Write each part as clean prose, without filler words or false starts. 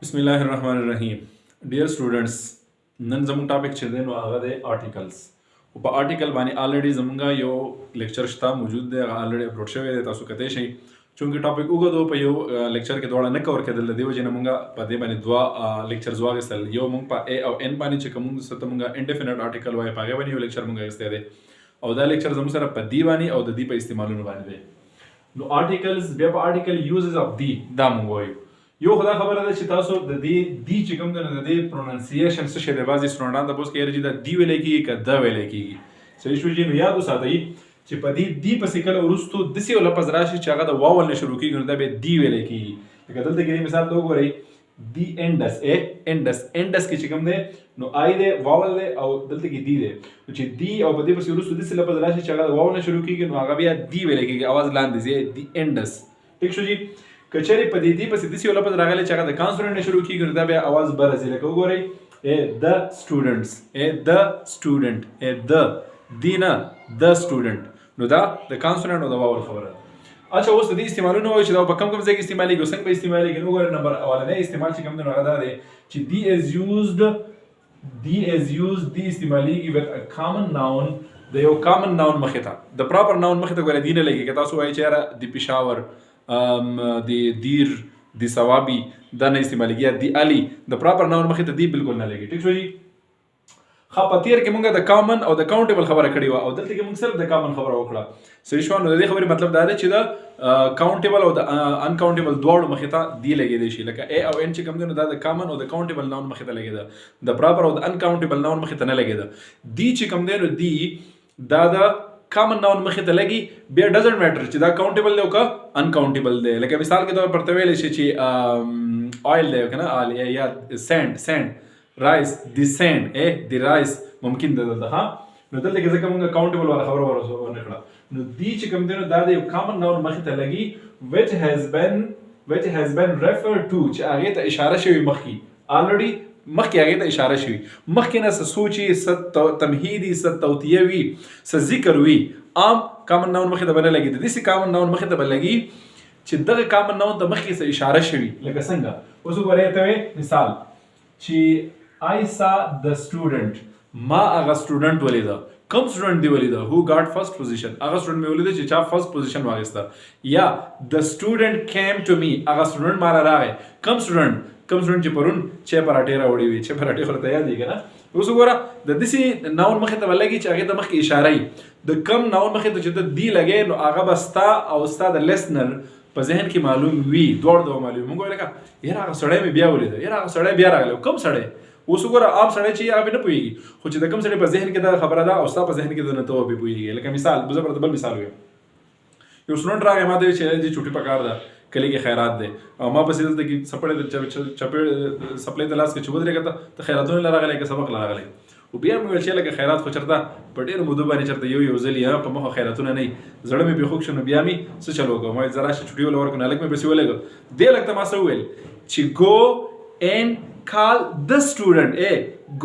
बिस्मिल्लाहिर्रहमानिर्रहीम dear students none ज़मूं टॉपिक छ दिन आगा दे आर्टिकल्स उ आर्टिकल बानी ऑलरेडी ज़मूंगा यो लेक्चर शता मौजूद दे ऑलरेडी अपलोड शवे दे तासु कते शई चूंकि टॉपिक उगो दो पे यो लेक्चर के दोड़ा न कवर के दल देव जन मुंगा पदे बानी दुआ लेक्चर जुआ के सल यो मुंग पा ए औ एन बानी छ कमुंग सत मुंगा इंडेफिनिट आर्टिकल वाय पागे बानी यो लेक्चर मुंगा इस्ते दे औ दा लेक्चर जमु सर पदी बानी औ द दी पे इस्तेमाल न बानी दे नो आर्टिकल्स बे आर्टिकल यूजेस ऑफ दी दा मुंगो यो خدا خبره ده چې تاسو د دې دی چې کوم د دې پروننسیشن څه شه د بازي سټوډنټان د بوس کې ارجی د دی ویل کېږي که دا ویل کېږي صحیح شو جی نو یاد وساتئ چې په دې دی پسې کله ورستو دسي ول لفظ راشي چې هغه د واول نه شروع کېږي نو دا به دی ویل کېږي لکه دلته کې مثال ته وګورئ دی انډس انډس کې چې کوم ده نو آی ده واول ده او دلته کې دی ده چې دی او په دې پسې ورستو دسي لفظ راشي چې هغه د واول نه شروع کېږي نو هغه بیا دی ویل کېږي आवाज لاندې زی دی انډس ٹھیک شو جی کچری په دې دی پسې دسی ولپس راغلی چې هغه د کانسوننټ نه شروع کیږي دا بیا आवाज بر ځي لکه وګورئ ا د سټوډنټس ا د سټوډنټ ا د دینا د سټوډنټ نو دا د کانسوننټ او د واول خبره اچھا اوس د دې استعمالونه وایي چې دا په کم کم ځای کې استعمالي کوي څنګه به استعمالي کوي نو وګورئ نمبر اولنې استعمال چې کوم دی نو هغه دا دی چې دی از یوزد دی استعمالي کی with a common noun د یو common noun مخې ته د proper noun مخې ته ګورئ دی نه لګي که تاسو وایي چې د پېښور دی دیر دی ثوابی دا نه استعمالي کیږي دی علی د پراپر ناون مخې ته دی بالکل نه لګي ٹھیک شو جی خا پتیر کې مونږه د کامن او د کاونټیبل خبره کړې و او دلته کې مونږ صرف د کامن خبره وکړه صحیح شو نو د دې خبرې مطلب دا دی چې د کاونټیبل او د ان کاونټیبل دواړو مخې ته دی لګي دی شي لکه ا او ان چې کوم دی نو دا د کامن او د کاونټیبل ناون مخې ته لګي دا د پراپر او د ان کاونټیبل ناون مخې ته نه لګي دا دی چې کوم دی نو دی دا د کامن ناون مخې ته لګي بیا ډزنټ میټر چې دا کاونټیبل دی او که ان کاونټیبل دی لکه مثال کې تاسو پرته ویل شي چې آیل دی کنه آل یا سینډ رایس دی سینډ دی رایس ممکن ده ها نو دلته کې ځکه موږ کاونټیبل ولا خبره ورسونه کړه نو دی چې کوم دی نو دا د کامن ناون مخې ته لګي which has been referred to چې هغه ته اشاره شوی مخکې already مخکې هغه ته اشاره شوی مخکې نه څه سوچي څه تمهیدي څه توطیه وي څه ذکر وي عام کامن ناون مخې ته بنه لګي د دې کامن ناون مخې ته بلګي چې دغه کامن ناون ته مخکې څه اشاره شوی لکه څنګه اوس وګورئ ته مثال چې I saw the student ما هغه سټوډنټ ولیدا کوم سټوډنټ دی ولیدا who got first position هغه سټوډنټ مې ولیدا چې چا فرست پوزیشن واغسته یا the student came to me هغه سټوډنټ مال راغی کوم سټوډنټ چې پرون چې پراټې راوړې وي چې پراټې خورته یاد دي کنه اوس وګوره د دې ناون مخې ته ولګي چې هغه ته مخکې اشاره ای د کم ناون مخې ته چې دی لګي نو هغه بستا او استاد لیسنر په ذهن کې معلوم وي دوړ دوه معلوم موږ لکه یاره هغه سړی مې بیا ولید یاره هغه سړی بیا راغلی کوم سړی اوس وګوره عام سړی چې هغه نه پوهیږي خو چې د کوم سړی په ذهن کې دا خبره ده او استاد په ذهن کې نه ته پوهیږي لکه مثال بل مثال وي یو سټوډنټ راغی ما ته چې دې چوټي پکار ده کلی کې خیرات ده او ما په سیده کې سپړې چپې سپلې د لاس کې چوبد لري ته خیراتونه لراغلي کې سبق لراغلي او بیا مې ویل چې لکه خیرات خو چرته په ډېر مودو باندې چرته یو ځلی په مخه خیراتونه نه زړه مې به خوښ شنو بیا مې څه چلو کوم ما زرا شي چټي ول ورکو نه لکه مې بس ولګ دې لکه ما سو ویل چې go and call the student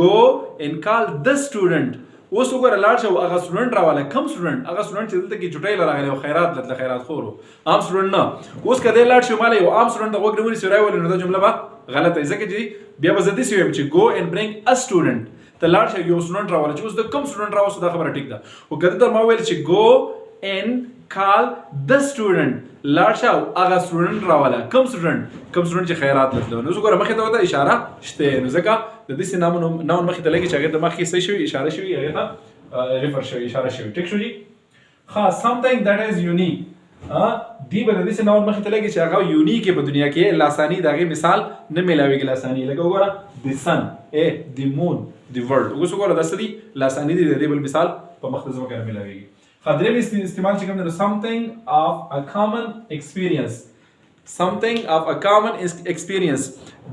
go and call the student اوس وګوره لاړ شو هغه سټوډنټ راواله کم سټوډنټ هغه سټوډنټ چې دلته کې چټای لراغلی او خیرات لته خیرات خورو عام سټوډنټ نه اوس کده لاړ شو مال یو عام سټوډنټ د وګړي سره ویل نو دا جمله به غلطه ځکه چې بیا به زدي سویم چې go and bring a student ته لاړ شو یو سټوډنټ راواله چې اوس د کم سټوډنټ راوسته دا خبره ټیک ده او کده ته ما ویل چې go and call the student لاړ شو هغه سټوډنټ راواله کم سټوډنټ چې خیرات لته نو وګوره مخې ته وته اشاره شته نو ځکه د دې ناون مخې ته لګي چې هغه د مخې څه شوی اشاره شوی هغه ته ریفر شوی اشاره شوی ټیک شو جی خاص something that is unique دی به د دې ناون مخې ته لګي چې هغه یونیک په دنیا کې لاسانی دغه مثال نه ملاويږي لاسانی لکه وګوره the sun the moon the world وګوره د سدي لاسانی دی د دې بل مثال په مختصر کې ملاويږي خاطرې استعمال چې کوم د something of a common experience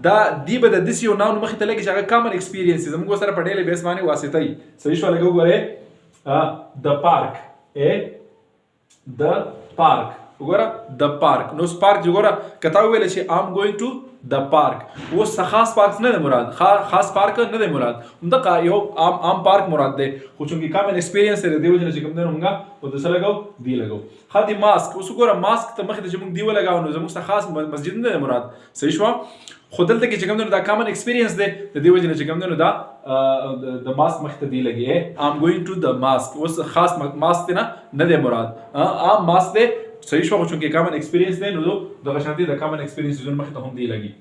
دا دی به د دې یو ناون مخې ته لګي چې هغه common experience زموږ سره په ډېلې بیس باندې واسطه ای صحیح شو لګو غره the park وګوره د پارک نو پارک وګوره کته ویل چې ام ګوینګ ټو د پارک و خاص پارک نه مراد خاص پارک نه مراد همدا یو عام پارک مراد ده خو چونکی کامن ایکسپیرینس لري دی وجه چې کوم نه موږ او د سره لګاو دی لګاو خاطی ماسک اوس وګوره ماسک ته مخه چې موږ دی ولګاو نو زموږ خاص مسجد نه مراد صحیح شو خو دلته کې چې کوم دا کامن ایکسپیرینس دی د دې وجه نه چې کوم دا د ماسک مخ ته دی لګي ام ګوینګ ټو د ماسک اوس خاص ماسک نه دی مراد عام ماسک دی صحیح شو چې کامن ایکسپیرینس دی نو د غشنتي د کامن ایکسپیرینس زون مخ ته هم دی لګي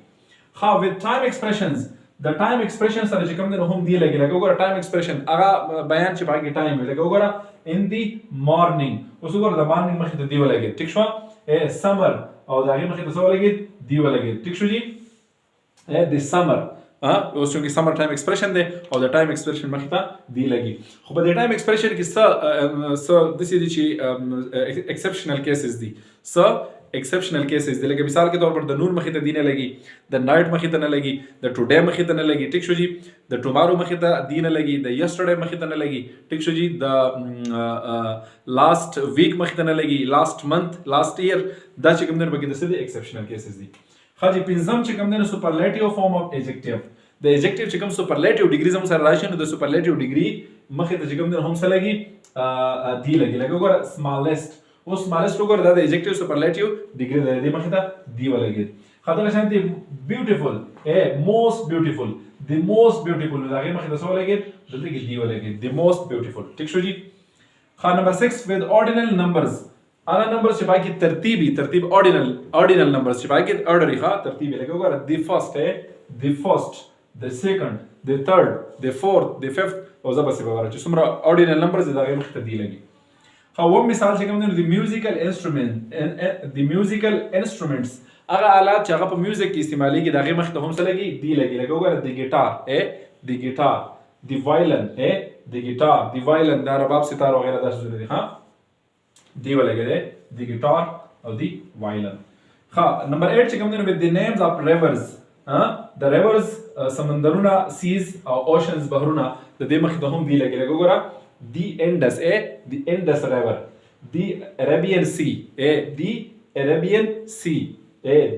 ها وذ ټایم ایکسپریشنز د ټایم ایکسپریشن سره چې کوم هم دی لګي لکه وګوره ټایم ایکسپریشن هغه بیان چې باقي ټایم وي لکه وګوره ان دی مارنینګ اوس وګوره د مارنینګ مخ ته دی ولګي ټیک شو سمر او دا غي مخ ته څه ولګي دی ولګي ټیک شو جی د سمر اوس چې سمر ټایم ایکسپریشن دی او د ټایم ایکسپریشن مخ ته دی لګي خو په د ټایم ایکسپریشن کې څه د سې دي چې ایکسپشنل کیسز دي exceptional cases دی لکه مثال کے طور پر د نور مخې ته دی نه لګي د نایټ مخې ته نه لګي د ټوډے مخې ته نه لګي ټیک شو جی د ټومارو مخې ته دی نه لګي د یسټرډے مخې ته نه لګي ټیک شو جی د لاست ویک مخې ته نه لګي لاست منث لاست ایئر دا چې کوم نه بګي د څه دي ایکسپشنل کیسز دي خاجي پنځم چې کوم نه سپرلیټیو فارم اف ایجکټیو د ایجکټیو چې کوم سپرلیټیو ډیګری زموږ سره راشي نو د سپرلیټیو ډیګری مخې ته چې کوم نه هم څه لګي دی لګي لکه وګوره سمالست او سمالست وګوره دا د ایجکټیو سپرلیټیو ډیګری د دې مخې ته دی ولګي خاطر شانتي بیوټیفل موست بیوټیفل د موست بیوټیفل دا غي مخې ته څه ولګي دلته کې دی ولګي د موست بیوټیفل ټیک شو جی خا نمبر 6 with ordinal numbers هغه نمبر چې باقي ترتیب ordinal numbers چې باقي order ښه ترتیبي لکه وګوره the first the second the third the fourth the fifth او زبر څه وګوره چې څومره ordinal numbers دا غي مخې ته دی لګي خو مثال چې کوم دی د میوزیکل انسټرومنټس هغه آلات چې هغه په میوزیک کې استعمالېږي د هغې مخې ته هم څه لګي دی لګي لکه وګوره د ګیټار د وایلن د ګیټار د وایلن دا رباب ستار وغیره دا څه دي ها دی ولګي د ګیټار او د وایلن ها نمبر 8 چې کوم دی د نیمز اف ریورز د ریورز سمندرونه سیز او اوشنز بحرونه د دې مخې ته هم دی لګي لکه وګوره the Indus River, the Arabian Sea, the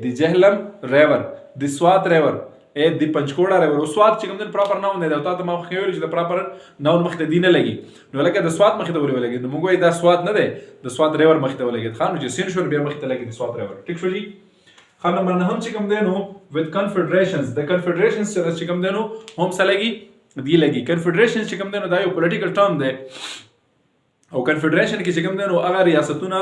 Jhelum River, the Swat River, the Panchkoda River. او سوات چې کوم د پراپر ناون دی دا ته ما خو ویل چې د پراپر ناون مخ ته دی نه لګي نو لکه د سوات مخ ته ولګي نو موږ وایو دا سوات نه دی د سوات ریور مخ ته ولګي خان چې سین شور بیا مخ ته لګي د سوات ریور ټیک شو جی خان نمبر 9 چې کوم دی نو with confederations the confederations چې کوم دی نو هم سلګي دی لګي کنفیډریشن چې کوم دی نو دا یو پولیټیکل ټرم دی او کنفیډریشن کې چې کوم دی نو هغه ریاستونه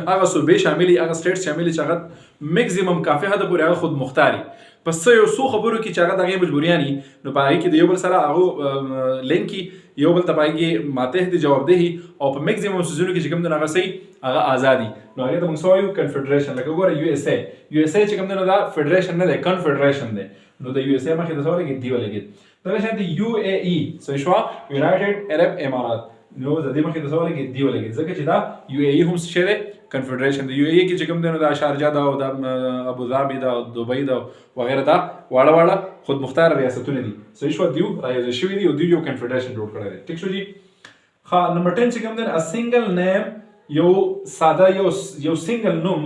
هغه صوبې شاملي هغه سټیټ شاملي چې هغه میکزیمم کافي حد پورې هغه خود مختاري پس یو څو خبرو کې چې هغه دغه مجبوریانی نو پای کې د یو بل سره هغه لینکی یو بل ته پای کې ماته دي جوابدهي او په میکزیمم سيزونو کې چې کوم دی هغه صحیح هغه ازادي نو هغه ته موږ سوایو کنفیډریشن لکه وګوره یو اس ای چې کوم دی نو دا فدریشن نه دی کنفیډریشن دی نو د یو اس ای مخه د سوال کې دی ولګي دا شانتي یو ای ای څه شو یونایټډ عرب امارات نو د دې مخه د سوال کې دی ولګي ځکه چې دا یو ای ای هم څه دی کنفیډریشن د یو ای ای کې چې کوم دی نو دا شارجه دا او د ابو ظبي دا دوبۍ دا وغیرہ دا واړه خود مختار ریاستونه دي صحیح شو دیو راځي شوی دی او دیو کنفیډریشن جوړ کړی دی ټیک شو جی ها نمبر 10 چې کوم دی ا سنگل نیم یو ساده یو سنگل نوم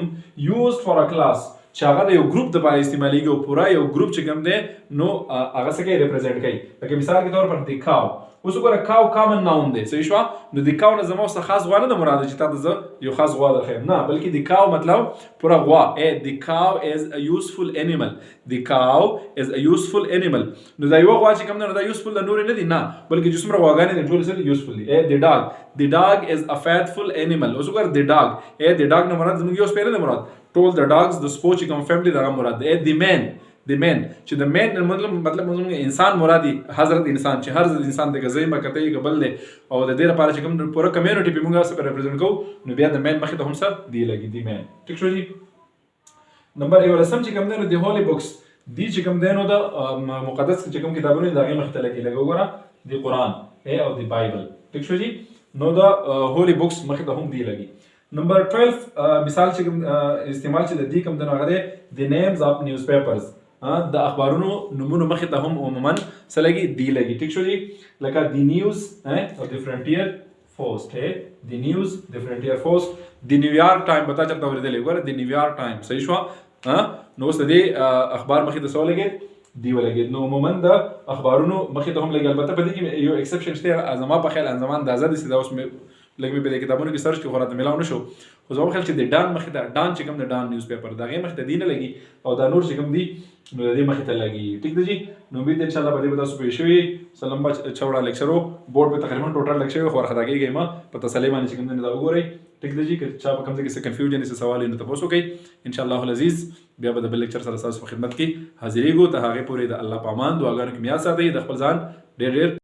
یوزډ فار ا کلاس چې هغه د یو ګروپ د لپاره استعمالېږي او پورا یو ګروپ چې کوم دی نو هغه څه کوي ریپرزینټ کوي لکه مثال کے طور پر د کاو اوس وګوره کاو کامن ناون دی صحیح شو نو د کاو نه زموږ څخه خاص غوا نه مراد چې تاسو یو خاص غوا درخیم نه بلکې د کاو مطلب پورا غوا د کاو از ا یوزفul انیمل د کاو از ا یوزفul انیمل نو دا یو غوا چې کوم نه دا یوزفul د نور نه دی نه بلکې چې څومره غواګانې دي ټول سره یوزفul دي د ډاګ از ا فیټفul انیمل اوس وګوره د ډاګ نه مراد زموږ یو سپیره نه مراد ټول د ډاګز د سپو چې کوم فیملی دا مراد دی د مین چې د مین مطلب انسان مرادي حضرت انسان چې هر انسان د غزي مکته قبل دی او د دې لپاره چې کوم پوره کمیونټي په موږ سره ریپرزینټ کوو نو بیا د مین مخه ته هم څه دی لګي دی مین ټیک شو جی نمبر 11 چې کوم دی نو د هولي بوکس دی چې کوم دی نو د مقدس چې کوم کتابونه دا غي مخه ته لګي وګوره د قران او د بایبل ټیک شو جی نو د هولي بوکس مخه ته هم دی لګي نمبر 12 مثال چې استعمال چې د دې کوم د هغه د نیمز اف نیوز پیپرز د اخبارونو نمونه مخه ته هم عموما سلګي دی لګي ټیک شو جی لکه دی نیوز او د فرنټیر پوسټ دی نیوز د فرنټیر پوسټ د نیویارک ټایم پتا چرته ورېدلې وګوره د نیویارک ټایم صحیح شو نو اوس د اخبار مخه ته سوالګي دی ولګي نو عموما د اخبارونو مخه ته هم لګي البته په دې کې یو ایکسپشن شته ازما په خیال انزمان د آزاد سیده اوس لکه مې په دې کتابونو کې سرچ کې خو راته میلاو نه شو خو زما خیال چې د ډان مخې ته ډان چې کوم د ډان نیوز پیپر د هغې مخې ته دی نه لګي او دا نور چې کوم دي نو د دې مخې ته لګي ټیک ده جی نو امید ان شاء الله په دې به تاسو پوه شوي سلام چوړه لیکچر بورډ په تقریبا ټوټل لیکچر خو ورخطا کېږئ ما په تسلۍ باندې چې کوم دی دا وګورئ ټیک ده جی که چا په کوم ځای کې څه کنفیوژن څه سوال نو تاسو کوئ ان شاء الله العزیز بیا به د بل لیکچر سره تاسو په خدمت کې حاضرېږو ته هغې پورې د الله په امان دعاګانو کې مې یاد ساتئ د خپل ځان ډېر ډېر